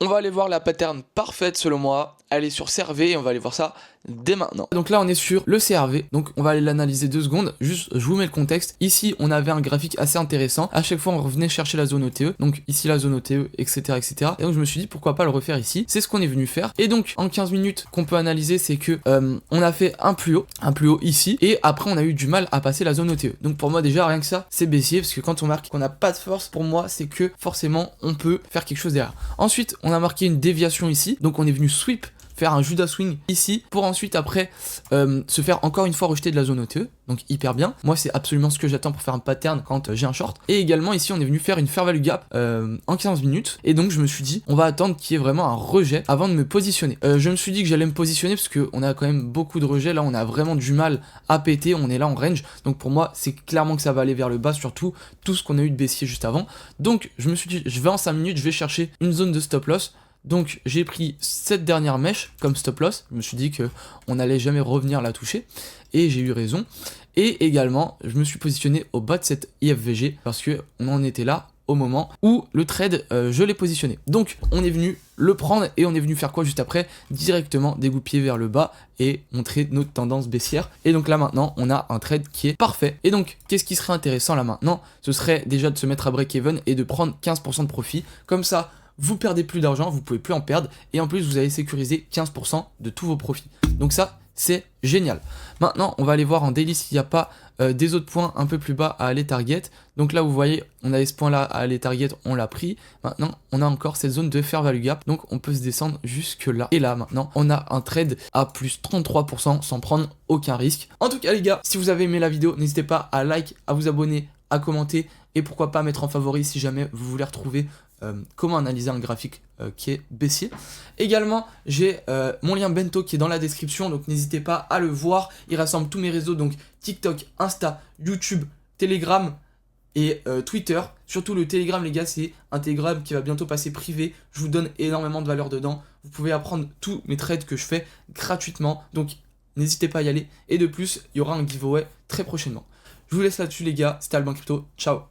On va aller voir la pattern parfaite selon moi. Elle est sur CRV et on va aller voir ça dès maintenant. Donc là on est sur le CRV, donc on va aller l'analyser 2 secondes. Juste je vous mets le contexte. Ici on avait un graphique assez intéressant. À chaque fois on revenait chercher la zone OTE. Donc ici la zone OTE, etc. etc. Et donc je me suis dit pourquoi pas le refaire ici. C'est ce qu'on est venu faire. Et donc en 15 minutes qu'on peut analyser, c'est que on a fait un plus haut ici. Et après on a eu du mal à passer la zone OTE. Donc pour moi déjà rien que ça c'est baissier, parce que quand on marque qu'on n'a pas de force, pour moi c'est que forcément on peut faire quelque chose derrière. Ensuite on a marqué une déviation ici. Donc on est venu sweep, faire un Judas Swing ici, pour ensuite après se faire encore une fois rejeter de la zone OTE, donc hyper bien. Moi c'est absolument ce que j'attends pour faire un pattern quand j'ai un short. Et également ici on est venu faire une fair value gap en 15 minutes, et donc je me suis dit on va attendre qu'il y ait vraiment un rejet avant de me positionner. Je me suis dit que j'allais me positionner parce qu'on a quand même beaucoup de rejets, là on a vraiment du mal à péter, on est là en range, donc pour moi c'est clairement que ça va aller vers le bas, surtout tout ce qu'on a eu de baissier juste avant. Donc je me suis dit je vais en 5 minutes, je vais chercher une zone de stop loss. Donc j'ai pris cette dernière mèche comme stop loss, je me suis dit que on n'allait jamais revenir la toucher, et j'ai eu raison. Et également je me suis positionné au bas de cette IFVG parce que on en était là au moment où le trade je l'ai positionné. Donc on est venu le prendre et on est venu faire quoi juste après? Directement dégoupiller vers le bas et montrer notre tendance baissière. Et donc là maintenant on a un trade qui est parfait. Et donc qu'est-ce qui serait intéressant là maintenant? Ce serait déjà de se mettre à break-even et de prendre 15% de profit. Comme ça vous perdez plus d'argent, vous pouvez plus en perdre, et en plus vous allez sécuriser 15% de tous vos profits. Donc ça c'est génial. Maintenant on va aller voir en daily s'il n'y a pas des autres points un peu plus bas à aller target. Donc là vous voyez on avait ce point là à aller target, on l'a pris. Maintenant on a encore cette zone de fair value gap, donc on peut se descendre jusque là. Et là maintenant on a un trade à plus 33% sans prendre aucun risque. En tout cas les gars, si vous avez aimé la vidéo, n'hésitez pas à like, à vous abonner, à commenter, et pourquoi pas mettre en favori si jamais vous voulez retrouver comment analyser un graphique qui est baissier. Également j'ai mon lien bento qui est dans la description, donc n'hésitez pas à le voir. Il rassemble tous mes réseaux, donc TikTok, Insta, YouTube, Telegram et Twitter. Surtout le Telegram les gars, c'est un Telegram qui va bientôt passer privé. Je vous donne énormément de valeur dedans. Vous pouvez apprendre tous mes trades que je fais gratuitement, donc n'hésitez pas à y aller. Et de plus il y aura un giveaway très prochainement. Je vous laisse là-dessus les gars, c'était Albin Crypto, ciao.